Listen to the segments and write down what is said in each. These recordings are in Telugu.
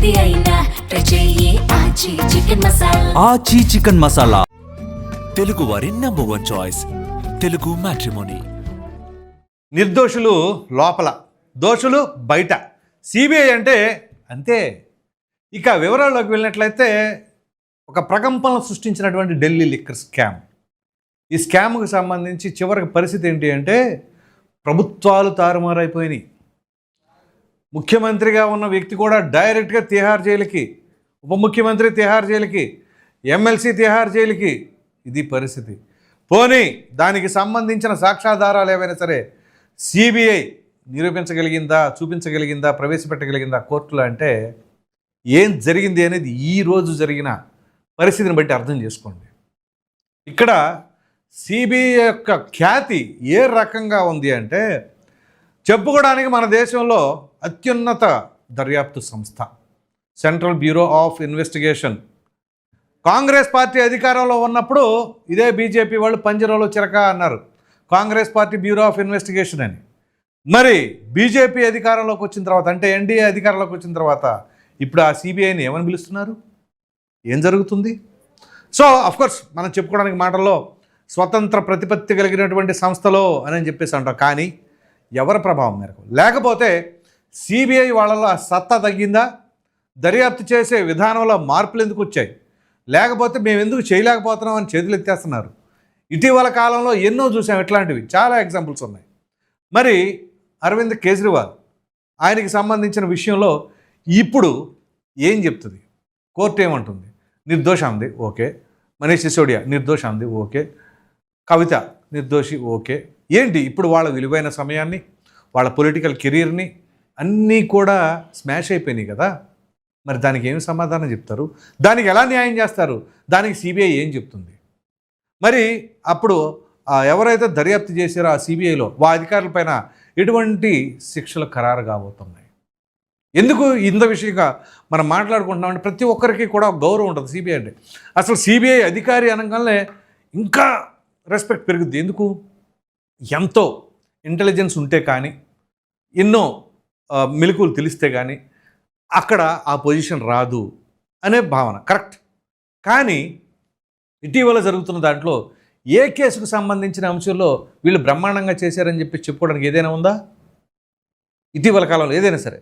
ఏది అయినా ట్రై చెయ్యి ఆచి చికెన్ మసాలా. ఆచి చికెన్ మసాలా, తెలుగు వారి #1 చాయిస్ తెలుగు మ్యాట్రిమోనీ. నిర్దోషులు లోపల, దోషులు బయట. సిబిఐ అంటే అంతే. ఇక వివరాల్లోకి వెళ్ళినట్లయితే ఒక ప్రకంపనలు సృష్టించినటువంటి ఢిల్లీ లిక్కర్ స్కామ్. ఈ స్కామ్కు సంబంధించి చివరికి పరిస్థితి ఏంటి అంటే ప్రభుత్వాలు తారుమారైపోయినాయి. ముఖ్యమంత్రిగా ఉన్న వ్యక్తి కూడా డైరెక్ట్గా తిహార్ జైలుకి, ఉప ముఖ్యమంత్రి తిహార్ జైలుకి, ఎమ్మెల్సీ తిహార్ జైలుకి. ఇది పరిస్థితి. పోనీ దానికి సంబంధించిన సాక్ష్యాధారాలు ఏవైనా సరే సిబిఐ నిరూపించగలిగిందా, చూపించగలిగిందా, ప్రవేశపెట్టగలిగిందా కోర్టులో అంటే ఏం జరిగింది అనేది ఈరోజు జరిగిన పరిస్థితిని బట్టి అర్థం చేసుకోండి. ఇక్కడ సిబిఐ యొక్క ఖ్యాతి ఏ రకంగా ఉంది అంటే చెప్పుకోవడానికి మన దేశంలో అత్యున్నత దర్యాప్తు సంస్థ central bureau of investigation. Congress party అధికారంలో ఉన్నప్పుడు ఇదే బీజేపీ వాళ్ళు పంజరంలో చిరక అన్నారు Congress party bureau of investigation అని. మరి బీజేపీ అధికారంలోకి వచ్చిన తర్వాత, అంటే ఎన్డీఏ అధికారంలోకి వచ్చిన తర్వాత ఇప్పుడు ఆ సిబిఐని ఏమని పిలుస్తున్నారు? ఏం జరుగుతుంది? సో అఫ్కోర్స్ మనం చెప్పుకోవడానికి మాటల్లో స్వతంత్ర ప్రతిపత్తి కలిగినటువంటి సంస్థలో అని చెప్పేసి అంటాం. కానీ ఎవరి ప్రభావం మేరకు, లేకపోతే సిబిఐ వాళ్ళలో ఆ సత్తా తగ్గిందా, దర్యాప్తు చేసే విధానంలో మార్పులు ఎందుకు వచ్చాయి, లేకపోతే మేము ఎందుకు చేయలేకపోతున్నాం అని చేతులు ఎత్తేస్తున్నారు. ఇటీవల కాలంలో ఎన్నో చూసాం ఇట్లాంటివి, చాలా ఎగ్జాంపుల్స్ ఉన్నాయి. మరి అరవింద్ కేజ్రీవాల్ ఆయనకి సంబంధించిన విషయంలో ఇప్పుడు ఏం చెప్తుంది కోర్టు? ఏమంటుంది? నిర్దోషం ఉంది, ఓకే. మనీష్ సిసోడియా నిర్దోషం ఉంది, ఓకే. కవిత నిర్దోషి, ఓకే. ఏంటి ఇప్పుడు వాళ్ళ విలువైన సమయాన్ని, వాళ్ళ పొలిటికల్ కెరీర్ని అన్నీ కూడా స్మాష్ అయిపోయినాయి కదా. మరి దానికి ఏమి సమాధానం చెప్తారు? దానికి ఎలా న్యాయం చేస్తారు? దానికి సిబిఐ ఏం చెప్తుంది? మరి అప్పుడు ఎవరైతే దర్యాప్తు చేశారో ఆ సిబిఐలో వా అధికారులపైన ఎటువంటి శిక్షలు ఖరారు కాబోతున్నాయి? ఎందుకు ఇంత విషయంగా మనం మాట్లాడుకుంటున్నామంటే ప్రతి ఒక్కరికి కూడా గౌరవం ఉంటుంది సిబిఐ అంటే. అసలు సిబిఐ అధికారి అనగానే ఇంకా రెస్పెక్ట్ పెరుగుద్ది. ఎందుకు? ఎంతో ఇంటెలిజెన్స్ ఉంటే కానీ, ఎన్నో మెలకువలు తెలిస్తే కానీ అక్కడ ఆ పొజిషన్ రాదు అనే భావన కరెక్ట్. కానీ ఇటీవల జరుగుతున్న దాంట్లో ఏ కేసుకు సంబంధించిన అంశంలో వీళ్ళు బ్రహ్మాండంగా చేశారని చెప్పి చెప్పుకోవడానికి ఏదైనా ఉందా? ఇటీవల కాలంలో ఏదైనా సరే.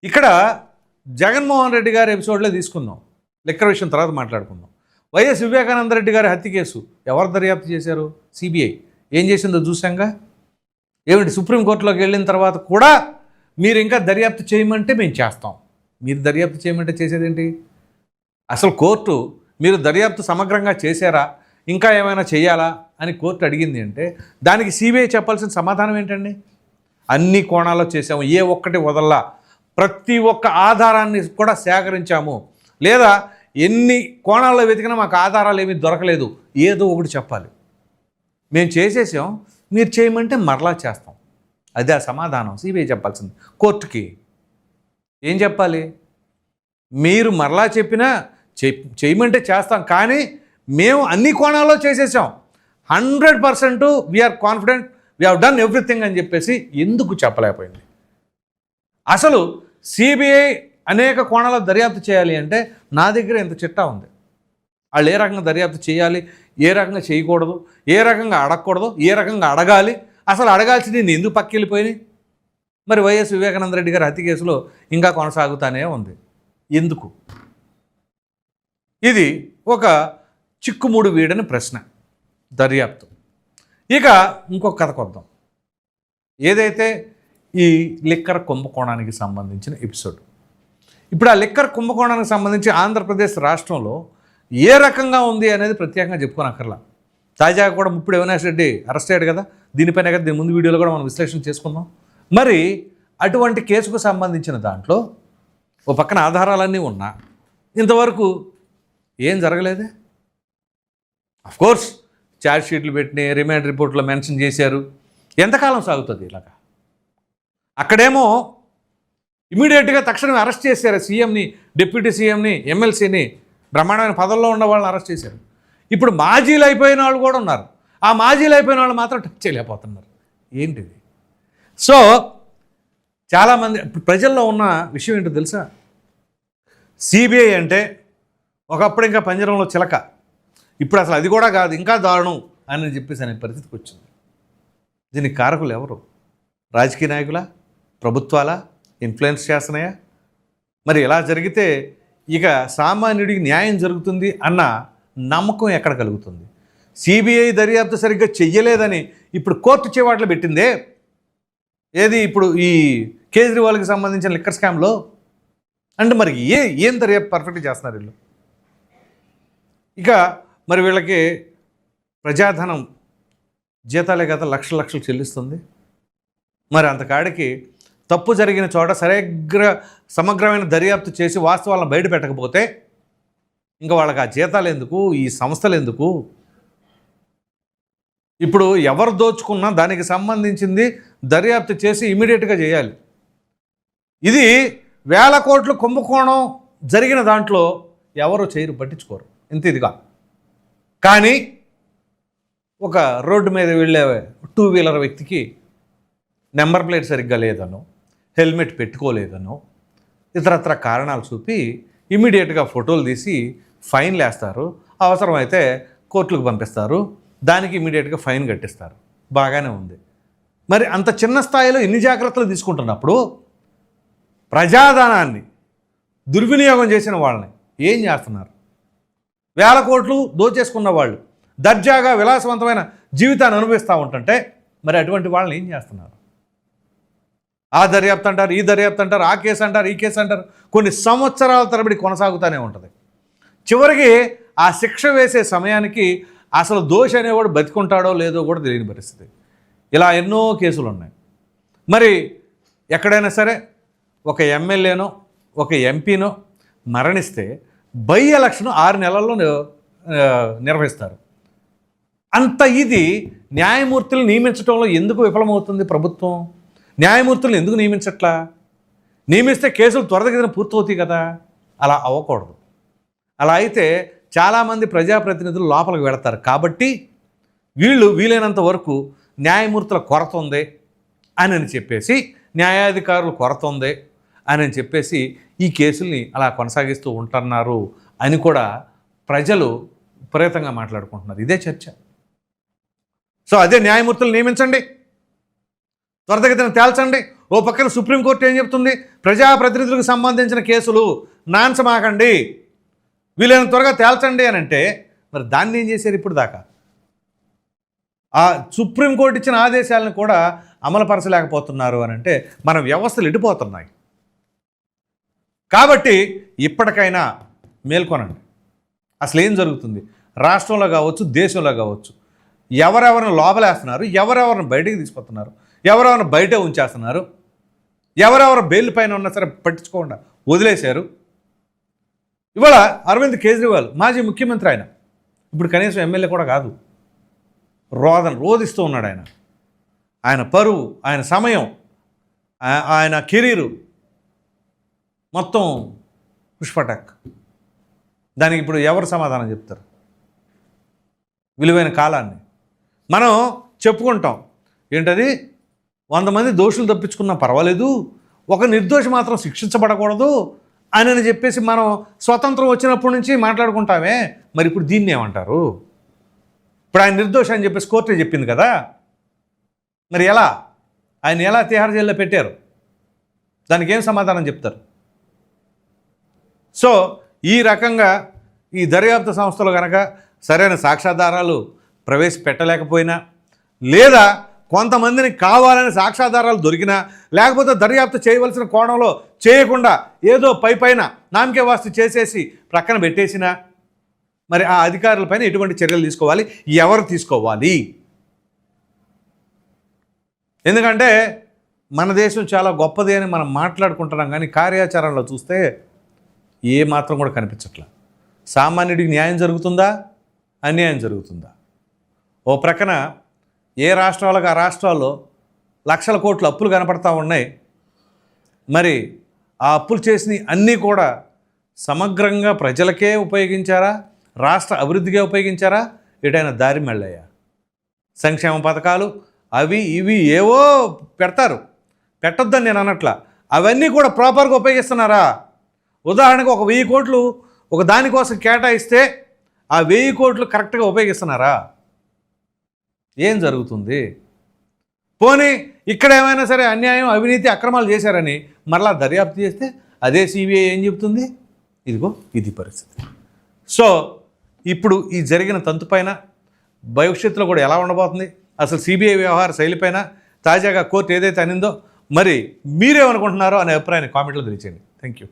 ఇక్కడ జగన్మోహన్ రెడ్డి గారి ఎపిసోడ్లో తీసుకుందాం, లిక్కర్ విషయం తర్వాత మాట్లాడుకుందాం. వైఎస్ వివేకానంద రెడ్డి గారి హత్య కేసు ఎవరు దర్యాప్తు చేశారు? సిబిఐ. ఏం చేసిందో చూసాంగా. ఏమిటి, సుప్రీంకోర్టులోకి వెళ్ళిన తర్వాత కూడా మీరు ఇంకా దర్యాప్తు చేయమంటే మేము చేస్తాం. మీరు దర్యాప్తు చేయమంటే చేసేదేంటి? అసలు కోర్టు మీరు దర్యాప్తు సమగ్రంగా చేశారా, ఇంకా ఏమైనా చేయాలా అని కోర్టు అడిగింది అంటే దానికి సిబిఐ చెప్పాల్సిన సమాధానం ఏంటండి? అన్ని కోణాల్లో చేసాము, ఏ ఒక్కటి వదల్లా, ప్రతి ఒక్క ఆధారాన్ని కూడా సేకరించాము, లేదా ఎన్ని కోణాల్లో వెతికినా మాకు ఆధారాలు ఏమీ దొరకలేదు, ఏదో ఒకటి చెప్పాలి. మేము చేసేసాం, మీరు చేయమంటే మరలా చేస్తాం. అదే ఆ సమాధానం సిబిఐ చెప్పాల్సింది కోర్టుకి. ఏం చెప్పాలి? మీరు మరలా చెప్పినా చేయమంటే చేస్తాం, కానీ మేము అన్ని కోణాల్లో చేసేసాం, 100% we're confident, we have done everything అని చెప్పేసి ఎందుకు చెప్పలేకపోయింది? అసలు సిబిఐ అనేక కోణాల దర్యాప్తు చేయాలి అంటే నా దగ్గర ఇంత చిట్టా ఉంది. వాళ్ళు ఏ రకంగా దర్యాప్తు చేయాలి, ఏ రకంగా చేయకూడదు, ఏ రకంగా అడగకూడదు, ఏ రకంగా అడగాలి, అసలు అడగాల్సింది నేను ఎందుకు పక్కెళ్ళిపోయినాయి. మరి వైఎస్ వివేకానంద రెడ్డి గారి హత్య కేసులో ఇంకా కొనసాగుతానే ఉంది. ఎందుకు? ఇది ఒక చిక్కుముడు వీడని ప్రశ్న దర్యాప్తు. ఇక ఇంకొక కథ కొద్దాం. ఏదైతే ఈ లిక్కర్ కుంభకోణానికి సంబంధించిన ఎపిసోడ్, ఇప్పుడు ఆ లిక్కర్ కుంభకోణానికి సంబంధించి ఆంధ్రప్రదేశ్ రాష్ట్రంలో ఏ రకంగా ఉంది అనేది ప్రత్యేకంగా చెప్పుకోనక్కర్లా. తాజాగా కూడా ముప్పుడు అవినాష్ రెడ్డి అరెస్ట్ అయ్యాడు కదా, దీనిపైన కదా దీని ముందు వీడియోలో కూడా మనం విశ్లేషణ చేసుకుందాం. మరి అటువంటి కేసుకు సంబంధించిన దాంట్లో ఓ పక్కన ఆధారాలన్నీ ఉన్నా ఇంతవరకు ఏం జరగలేదే. అఫ్కోర్స్ ఛార్జ్ షీట్లు పెట్టిన రిమాండ్ రిపోర్ట్లో మెన్షన్ చేశారు. ఎంతకాలం సాగుతుంది ఇలాగా? అక్కడేమో ఇమీడియట్గా తక్షణమే అరెస్ట్ చేశారు సీఎంని, డిప్యూటీ సీఎంని, ఎమ్మెల్సీని, బ్రహ్మాండమైన పదవుల్లో ఉన్న వాళ్ళని అరెస్ట్ చేశారు. ఇప్పుడు మాజీలు అయిపోయిన వాళ్ళు కూడా ఉన్నారు. ఆ మాజీలు అయిపోయిన వాళ్ళు మాత్రం టచ్ చేయలేకపోతున్నారు. ఏంటిది? సో చాలామంది ప్రజల్లో ఉన్న విషయం ఏంటో తెలుసా? సిబిఐ అంటే ఒకప్పుడు ఇంకా పంజరంలో చిలక, ఇప్పుడు అసలు అది కూడా కాదు, ఇంకా దారుణం అని చెప్పేసి అనే పరిస్థితికి వచ్చింది. దీనికి కారకులు ఎవరు? రాజకీయ నాయకులా, ప్రభుత్వాలా, ఇన్ఫ్లుయెన్స్ చేస్తున్నాయా? మరి ఇలా జరిగితే ఇక సామాన్యుడికి న్యాయం జరుగుతుంది అన్న నమ్మకం ఎక్కడ కలుగుతుంది? సిబిఐ దర్యాప్తు సరిగ్గా చెయ్యలేదని ఇప్పుడు కోర్టు చేవాట్లు పెట్టిందే. ఏది ఇప్పుడు ఈ కేజ్రీవాల్కి సంబంధించిన లిక్కర్ స్కామ్లో అంటే మరి ఏం దర్యాప్తు పర్ఫెక్ట్గా చేస్తున్నారు వీళ్ళు? ఇక మరి వీళ్ళకి ప్రజాధనం జీతాలే కదా లక్షలు చెల్లిస్తుంది. మరి అంతకాడికి తప్పు జరిగిన చోట సమగ్రమైన దర్యాప్తు చేసి వాస్తవాలను బయట పెట్టకపోతే ఇంకా వాళ్ళకి ఆ జీతాలు ఎందుకు, ఈ సంస్థలు ఎందుకు? ఇప్పుడు ఎవరు దోచుకున్నా దానికి సంబంధించింది దర్యాప్తు చేసి ఇమీడియట్గా చేయాలి. ఇది 1000 కోట్ల కుంభకోణం జరిగిన దాంట్లో ఎవరు చేయరు, పట్టించుకోరు, ఇంత ఇదిగా. కానీ ఒక రోడ్డు మీద వెళ్ళే 2 వీలర్ వ్యక్తికి నెంబర్ ప్లేట్ సరిగ్గా లేదనో, హెల్మెట్ పెట్టుకోలేదనో, ఇతరత్ర కారణాలు చూపి ఇమీడియట్గా ఫోటోలు తీసి ఫైన్లు వేస్తారు. అవసరమైతే కోర్టులకు పంపిస్తారు, దానికి ఇమీడియట్గా ఫైన్ కట్టిస్తారు. బాగానే ఉంది. మరి అంత చిన్న స్థాయిలో ఇన్ని జాగ్రత్తలు తీసుకుంటున్నప్పుడు ప్రజాధనాన్ని దుర్వినియోగం చేసిన వాళ్ళని ఏం చేస్తున్నారు? 1000 కోట్లు దోచేసుకున్న వాళ్ళు దర్జాగా విలాసవంతమైన జీవితాన్ని అనుభవిస్తూ ఉంటుంటే మరి అటువంటి వాళ్ళని ఏం చేస్తున్నారు? ఆ దర్యాప్తు అంటారు, ఈ దర్యాప్తు అంటారు, ఆ కేసు అంటారు, ఈ కేసు అంటారు. కొన్ని సంవత్సరాల తరబడి కొనసాగుతూనే ఉంటుంది. చివరికి ఆ శిక్ష వేసే సమయానికి అసలు దోషి అనేవాడు బతికుంటాడో లేదో కూడా తెలియని పరిస్థితి. ఇలా ఎన్నో కేసులు ఉన్నాయి. మరి ఎక్కడైనా సరే ఒక ఎమ్మెల్యేనో ఒక ఎంపీనో మరణిస్తే బై ఎలక్షన్ 6 నెలల్లో నిర్వహిస్తారు. అంత ఇది న్యాయమూర్తులు నియమించడంలో ఎందుకు విఫలమవుతుంది ప్రభుత్వం? న్యాయమూర్తులను ఎందుకు నియమించట్లా? నియమిస్తే కేసులు త్వరగతిన పూర్తవుతాయి కదా. అలా అవ్వకూడదు. అలా అయితే చాలామంది ప్రజాప్రతినిధులు లోపలికి వెళతారు. కాబట్టి వీలైనంత వరకు న్యాయమూర్తుల కొరత ఉంది అని చెప్పేసి, న్యాయాధికారుల కొరత ఉంది అని చెప్పేసి ఈ కేసుల్ని అలా కొనసాగిస్తూ ఉంటున్నారు అని కూడా ప్రజలు విపరీతంగా మాట్లాడుకుంటున్నారు. ఇదే చర్చ. సో అదే న్యాయమూర్తులు నియమించండి, త్వరితగతిన తేల్చండి. ఓ పక్కన సుప్రీంకోర్టు ఏం చెప్తుంది? ప్రజాప్రతినిధులకు సంబంధించిన కేసులు నాన్సమాకండి, వీలైన త్వరగా తేల్చండి అని అంటే మరి దాన్ని ఏం చేశారు ఇప్పుడు దాకా? ఆ సుప్రీంకోర్టు ఇచ్చిన ఆదేశాలను కూడా అమలుపరచలేకపోతున్నారు అని అంటే మన వ్యవస్థలు ఎడిపోతున్నాయి. కాబట్టి ఇప్పటికైనా మేల్కొనండి. అసలు ఏం జరుగుతుంది రాష్ట్రంలో కావచ్చు, దేశంలో కావచ్చు? ఎవరెవరిని లోపలేస్తున్నారు, ఎవరెవరిని బయటికి తీసుకొస్తున్నారు, ఎవరెవరిని బయటే ఉంచేస్తున్నారు, ఎవరెవరు బెయిల్ పైన ఉన్నా సరే పట్టించుకోకుండా వదిలేశారు. ఇవాళ అరవింద్ కేజ్రీవాల్ మాజీ ముఖ్యమంత్రి, ఆయన ఇప్పుడు కనీసం ఎమ్మెల్యే కూడా కాదు, రోధిస్తూ ఉన్నాడు. ఆయన పరువు, ఆయన సమయం, ఆయన కెరీరు మొత్తం పుష్పటాక్. దానికి ఇప్పుడు ఎవరు సమాధానం చెప్తారు? విలువైన కాలాన్ని మనం చెప్పుకుంటాం. ఏంటది? 100 మంది దోషులు తప్పించుకున్నా పర్వాలేదు, ఒక నిర్దోషి మాత్రం శిక్షించబడకూడదు అని చెప్పేసి మనం స్వతంత్రం వచ్చినప్పటి నుంచి మాట్లాడుకుంటామే. మరి ఇప్పుడు దీన్ని ఏమంటారు? ఇప్పుడు ఆయన నిర్దోషి అని చెప్పేసి కోర్టే చెప్పింది కదా. మరి ఆయన ఎలా తిహార్ జైల్లో పెట్టారు? దానికి ఏం సమాధానం చెప్తారు? సో ఈ రకంగా ఈ దర్యాప్తు సంస్థలు కనుక సరైన సాక్ష్యాధారాలు ప్రవేశపెట్టలేకపోయినా, లేదా కొంతమందిని కావాలని సాక్ష్యాధారాలు దొరికినా, లేకపోతే దర్యాప్తు చేయవలసిన కోణంలో చేయకుండా ఏదో పైన నామకే వాస్తు చేసేసి ప్రక్కన పెట్టేసినా, మరి ఆ అధికారులపైన ఎటువంటి చర్యలు తీసుకోవాలి, ఎవరు తీసుకోవాలి? ఎందుకంటే మన దేశం చాలా గొప్పది అని మనం మాట్లాడుకుంటున్నాం, కానీ కార్యాచరణలో చూస్తే ఏ మాత్రం కూడా కనిపించట్లా. సామాన్యుడికి న్యాయం జరుగుతుందా, అన్యాయం జరుగుతుందా? ఓ ప్రక్కన ఏ రాష్ట్రాలకు ఆ రాష్ట్రాల్లో లక్షల కోట్ల అప్పులు కనపడతా ఉన్నాయి. మరి ఆ అప్పులు చేసిన అన్నీ కూడా సమగ్రంగా ప్రజలకే ఉపయోగించారా, రాష్ట్ర అభివృద్ధికే ఉపయోగించారా, ఎటైనా దారి మళ్ళయ్యా? సంక్షేమ పథకాలు అవి ఇవి ఏవో పెడతారు, పెట్టొద్దని నేను అనట్లా. అవన్నీ కూడా ప్రాపర్గా ఉపయోగిస్తున్నారా? ఉదాహరణకు ఒక 1000 కోట్లు ఒక దానికోసం కేటాయిస్తే ఆ 1000 కోట్లు కరెక్ట్గా ఉపయోగిస్తున్నారా? ఏం జరుగుతుంది? పోనీ ఇక్కడ ఏమైనా సరే అన్యాయం, అవినీతి, అక్రమాలు చేశారని మరలా దర్యాప్తు చేస్తే అదే సిబిఐ ఏం చెప్తుంది? ఇదిగో ఇది పరిస్థితి. సో ఇప్పుడు ఈ జరిగిన తంతుపైన భవిష్యత్తులో కూడా ఎలా ఉండబోతుంది, అసలు సిబిఐ వ్యవహార శైలిపైన తాజాగా కోర్టు ఏదైతే అనిందో మరి మీరేమనుకుంటున్నారో అనే అభిప్రాయాన్ని కామెంట్లో తెలియచేయండి. Thank you.